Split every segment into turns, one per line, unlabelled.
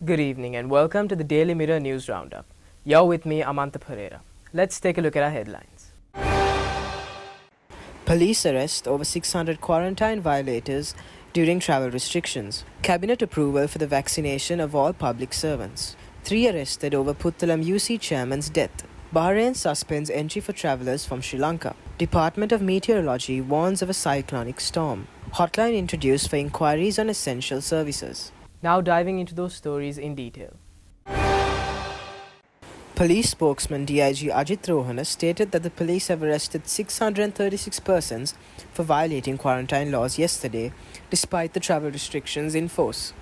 Good evening and welcome to the Daily Mirror News Roundup. You're with me, Amanta Pereira. Let's take a look at our headlines. Police arrest over 600 quarantine violators during travel restrictions. Cabinet approval for the vaccination of all public servants. 3 arrested over Puttalam UC chairman's death. Bahrain suspends entry for travellers from Sri Lanka. Department of Meteorology warns of a cyclonic storm. Hotline introduced for inquiries on essential services. Now diving into those stories in detail. Police spokesman DIG Ajit Rohana stated that the police have arrested 636 persons for violating quarantine laws yesterday, despite the travel restrictions in force.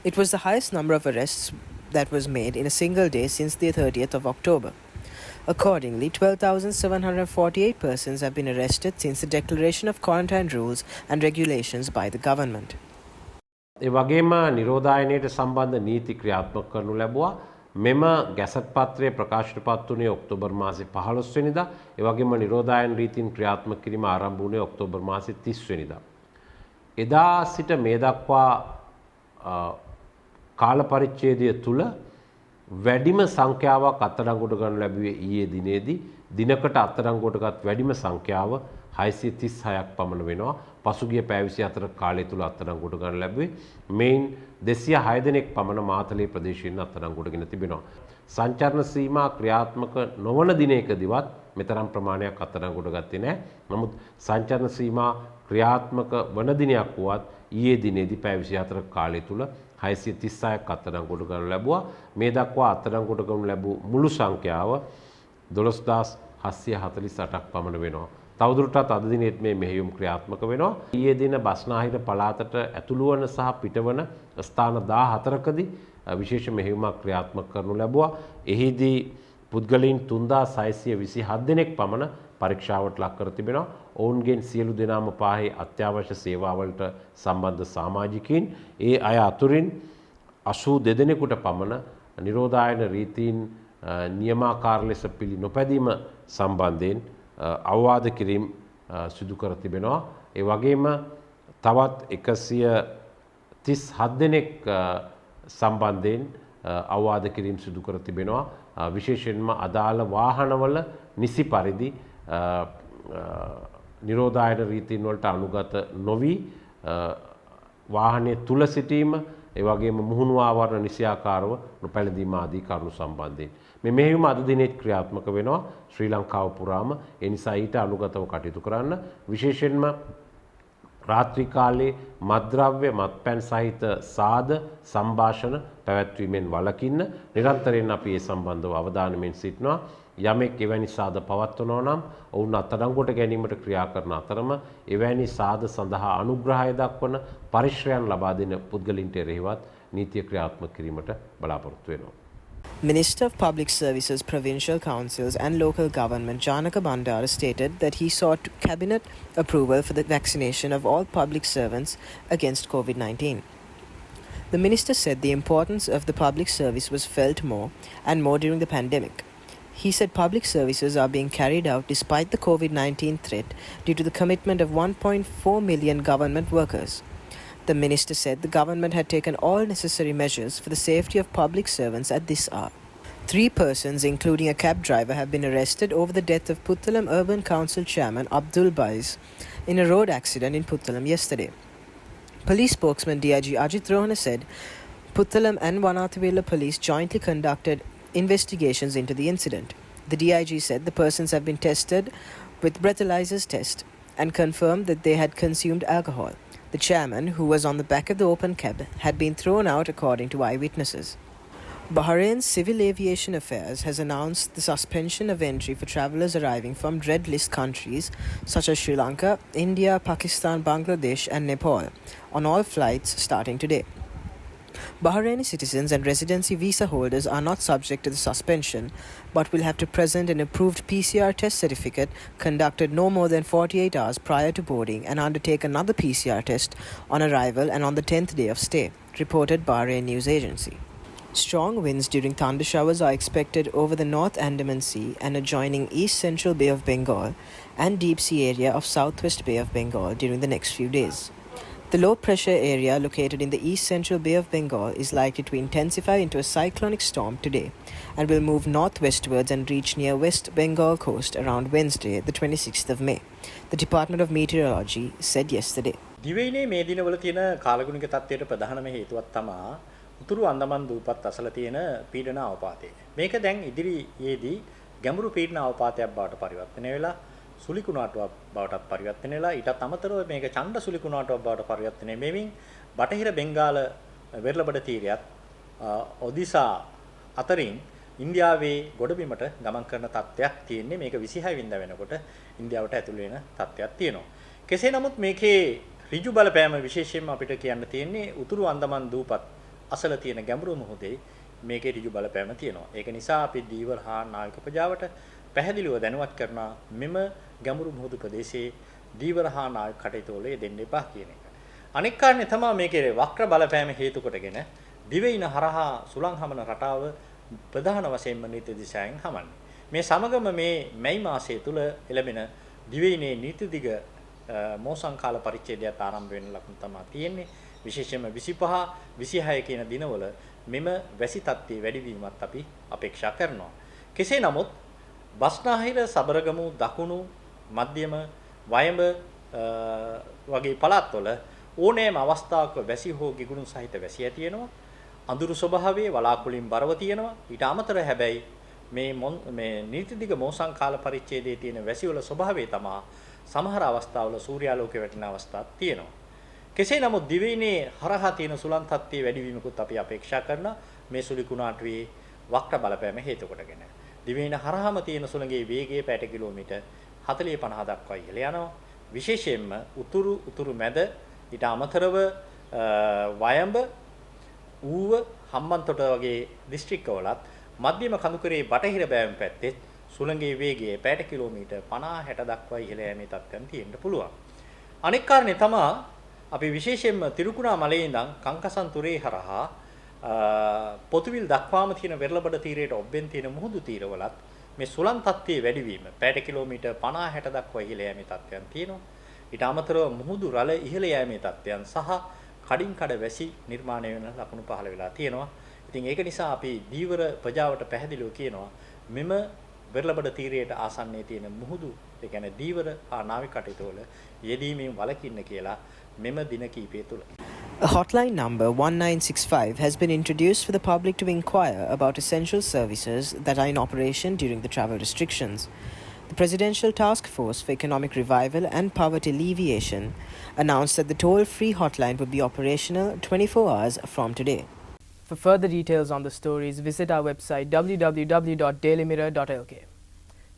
It was the highest number of arrests that was made in a single day since the 30th of October. Accordingly, 12,748 persons have been arrested since the declaration of quarantine rules and regulations by the government.
ඒ වගේම නිරෝධායනයට සම්බන්ධ නීති ක්‍රියාත්මක කරනු ලැබුවා. මෙම gazette පත්‍රය ප්‍රකාශයට පත් වුණේ ඔක්තෝබර් මාසේ 15 වෙනිදා. ඒ වගේම නිරෝධායන රීතීන් ක්‍රියාත්මක කිරීම ආරම්භ වුණේ ඔක්තෝබර් මාසේ 30 වෙනිදා. එදා සිට මේ දක්වා කාල පරිච්ඡේදය තුල වැඩිම සංඛ්‍යාවක් අත්අඩංගුවට ගන්න ලැබුවේ ඊයේ දිනේදී. දිනකට අත්අඩංගුවටගත් වැඩිම සංඛ්‍යාව 636ක් පමණ වෙනවා. පසුගිය පැය 24 කාලය තුල අත්අඩංගුවට ගන්න ලැබුවේ මේන් 206 දෙනෙක් පමණ මාතලේ ප්‍රදේශයෙන් අත්අඩංගුවටගෙන තිබෙනවා. සංචාරණ සීමා ක්‍රියාත්මක නොවන දිනයකදීවත් මෙතරම් ප්‍රමාණයක් අත්අඩංගුවට ගත්තේ නැහැ. නමුත් සංචාරණ සීමා ක්‍රියාත්මක වන දිනයක් වුවත් ඊයේ දිනේදී පැය 24 කාලය තුල 636ක් අත්අඩංගුවට ගන්න ලැබුවා. මේ දක්වා අත්අඩංගුවට ගන්න ලැබූ මුළු සංඛ්‍යාව 12748ක් පමණ වෙනවා. තවදුරටත් අද දිනෙත් මේ මෙහෙයුම් ක්‍රියාත්මක වෙනවා. ඊයේ දින බස්නාහිර පළාතට ඇතුළු වන සහ පිටවන ස්ථාන 14කදී විශේෂ මෙහෙයුමක් ක්‍රියාත්මක කරනු ලැබුවා. එහිදී පුද්ගලයන් 3627 දෙනෙක් පමණ පරීක්ෂාවට ලක් කර තිබෙනවා. ඔවුන්ගෙන් සියලු දෙනාම පාහේ අත්‍යවශ්‍ය සේවාවලට සම්බන්ධ සමාජිකයින්. ඒ අය අතුරින් 82 දෙනෙකුට පමණ නිරෝධායන රීතීන් නියමාකාර ලෙස පිළි නොපැදීම සම්බන්ධයෙන් අවවාද කිරීම සිදු කර තිබෙනවා. ඒ වගේම තවත් 137 දෙනෙක් සම්බන්ධයෙන් අවවාද කිරීම සිදු කර තිබෙනවා. විශේෂයෙන්ම අදාළ වාහනවල නිසි පරිදි නිරෝධායන රීතීන් වලට අනුගත නොවි වාහනයේ තුල සිටීම, ඒ වගේම මුහුණු ආවරණ නිසියාකාරව නොපැළඳීම ආදී කරුණු සම්බන්ධයෙන් මේ මෙහෙයුම අද දිනෙත් ක්‍රියාත්මක වෙනවා ශ්‍රී ලංකාව පුරාම. ඒ නිසා ඊට අනුගතව කටයුතු කරන්න. විශේෂයෙන්ම රාත්‍රී කාලයේ මත්ද්‍රව්‍ය මත්පැන් සහිත සාද සංഭാෂණ පැවැත්වීමෙන් වළකින්න නිරන්තරයෙන් අපි ඒ සම්බන්ධව අවධානයෙන් සිටිනවා. යමෙක් එවැනි සාද පවත්වනවා නම් ඔවුන් අත්අඩංගුවට ගැනීමට ක්‍රියා කරන අතරම එවැනි සාද සඳහා අනුග්‍රහය දක්වන පරිශ්‍රයන් ලබා දෙන පුද්ගලින්ට එරෙහිවත් නීතිය ක්‍රියාත්මක කිරීමට බලාපොරොත්තු වෙනවා.
Minister of Public Services, Provincial Councils and Local Government Janaka Bandara stated that he sought cabinet approval for the vaccination of all public servants against COVID-19. The minister said the importance of the public service was felt more and more during the pandemic. He said public services are being carried out despite the COVID-19 threat due to the commitment of 1.4 million government workers. The minister said the government had taken all necessary measures for the safety of public servants at this hour. 3 persons, including a cab driver, have been arrested over the death of Puttalam Urban Council Chairman Abdul Baiz in a road accident in Puttalam yesterday. Police spokesman DIG Ajit Rohana said Puttalam and Wanathawela police jointly conducted investigations into the incident. The DIG said the persons have been tested with breathalyzers test and confirmed that they had consumed alcohol. The chairman, who was on the back of the open cab, had been thrown out according to eyewitnesses. Bahrain's Civil Aviation Affairs has announced the suspension of entry for travellers arriving from red list countries such as Sri Lanka, India, Pakistan, Bangladesh and Nepal on all flights starting today. Bahraini citizens and residency visa holders are not subject to the suspension, but will have to present an approved PCR test certificate conducted no more than 48 hours prior to boarding and undertake another PCR test on arrival and on the 10th day of stay, reported Bahrain News Agency. Strong winds during thunder showers are expected over the North Andaman Sea and adjoining East Central Bay of Bengal and Deep Sea area of Southwest Bay of Bengal during the next few days. The low pressure area located in the east central Bay of Bengal is likely to intensify into a cyclonic storm today and will move northwestwards and reach near West Bengal coast around Wednesday, the 26th of May, the Department of Meteorology said yesterday.
දිවයිනේ මේ දිනවල තියෙන කාලගුණික තත්ත්වයට ප්‍රධානම හේතුවක් තමයි උතුරු අන්දමන් දූපත් අසල තියෙන පීඩන අවපාතය. මේක දැන් ඉදිරියේදී ගැඹුරු පීඩන අවපාතයක් බවට පරිවර්තනය වෙලා සුළි කුණාටුවක් බවටත් පරිවර්තනය වෙලා ඊටත් අමතරව මේක ඡණ්ඩ සුළි කුණාටුවක් බවට පරිවර්තනය වෙමින් බටහිර බෙන්ගාල වෙරළබඩ තීරයත් ඔදිසා අතරින් ඉන්දියාවේ ගොඩබිමට ගමන් කරන තත්ත්වයක් තියෙන්නේ. මේක 26 වෙනිදා වෙනකොට ඉන්දියාවට ඇතුළු වෙන තත්ත්වයක් තියෙනවා. කෙසේ නමුත් මේකේ ඍජු බලපෑම විශේෂයෙන්ම අපිට කියන්න තියෙන්නේ උතුරු අන්දමන් දූපත් අසල තියෙන ගැඹුරු මුහුදේ මේකේ ඍජු බලපෑම තියෙනවා. ඒක නිසා අපි දීවර හා නාවික ප්‍රජාවට පැහැදිලිව දැනුවත් කරනවා මෙම ගැඹුරු මුහුදු ප්‍රදේශයේ දීවර හා නාවික කටයුතු වල යෙදෙන්න එපා කියන එක. අනෙක් කාරණේ තමයි මේකේ වක්‍ර බලපෑම හේතු කොටගෙන දිවයින හරහා සුළං හමන රටාව ප්‍රධාන වශයෙන්ම නීති දිශාවෙන් හමන්නේ. මේ සමගම මේ මැයි මාසය තුල එළඹෙන දිවයිනේ නීති දිග මෝසම් කාල පරිච්ඡේදයක් ආරම්භ වෙන ලකුණු තමයි තියෙන්නේ. විශේෂයෙන්ම 25 26 කියන දිනවල මෙම වැසි තත්ත්වයේ වැඩිවීමත් අපි අපේක්ෂා කරනවා. කෙසේ නමුත් බස්නාහිර සබරගමු දකුණු මධ්‍යම වයඹ වගේ පළාත්වල ඕනෑම අවස්ථාවක වැසි හෝ ගිගුරුන් සහිත වැසි ඇති වෙනවා. අඳුරු ස්වභාවයේ වලාකුළින් බරව තියෙනවා. ඊට අමතරව හැබැයි මේ නීතිදිග මෝසම් කාල පරිච්ඡේදයේ තියෙන වැසිවල ස්වභාවය තමයි සමහර අවස්ථාවල සූර්යාලෝකයේ වැටෙන අවස්ථාත් තියෙනවා. කෙසේ නමුත් දිවයිනේ හරහා තියෙන සුළං තත්ත්වයේ වැඩිවීමකුත් අපි අපේක්ෂා කරන මේ සුළි කුණාටුවේ වක්‍ර බලපෑම හේතු කොටගෙන දිවයින හරහාම තියෙන සුළඟේ වේගය පැයට කිලෝමීටර් 40-50 දක්වා ඉහළ යනවා. විශේෂයෙන්ම උතුරු මැද ඊට අමතරව වයඹ ඌව හම්බන්තොට වගේ දිස්ත්‍රික්කවලත් මධ්‍යම කඳුකරේ බටහිර බෑම් පැත්තේ සුළඟේ වේගය පැයට කිලෝමීටර් 50-60 දක්වා ඉහළ යෑමේ තත්ත්වයන් තියෙන්න පුළුවන්. අනෙක් කාරණේ තමයි අපි විශේෂයෙන්ම තිරුකුණාමලයේ ඉඳන් කංකසන්තුරේ හරහා පොතුවිල් දක්වාම තියෙන වෙරළබඩ තීරයට ඔබ්බෙන් තියෙන මුහුදු තීරවලත් මේ සුළං තත්ත්වයේ වැඩිවීම පැයට කිලෝමීටර් 50-60 දක්වා ඉහළ යෑමේ තත්ත්වයන් තියෙනවා. ඊට අමතරව මුහුදු රළ ඉහළ යෑමේ තත්ත්වයන් සහ කඩින් කඩ වැසි නිර්මාණය වෙන ලකුණු පහළ වෙලා තියෙනවා. ඉතින් ඒක නිසා අපි දීවර ප්‍රජාවට පැහැදිලිව කියනවා මෙම වෙරළබඩ තීරයට ආසන්නයේ තියෙන මුහුදු ඒ කියන්නේ දීවර හා නාවික කටයුතු වල යෙදීමෙන් වළකින්න කියලා මෙම දින කිහිපය තුල.
A hotline number 1965 has been introduced for the public to inquire about essential services that are in operation during the travel restrictions. The Presidential Task Force for Economic Revival and Poverty Alleviation announced that the toll-free hotline would be operational 24 hours from today. For further details on the stories, visit our website www.dailymirror.lk.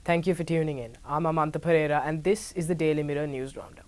Thank you for tuning in. I'm Amanta Pereira and this is the Daily Mirror News Roundup.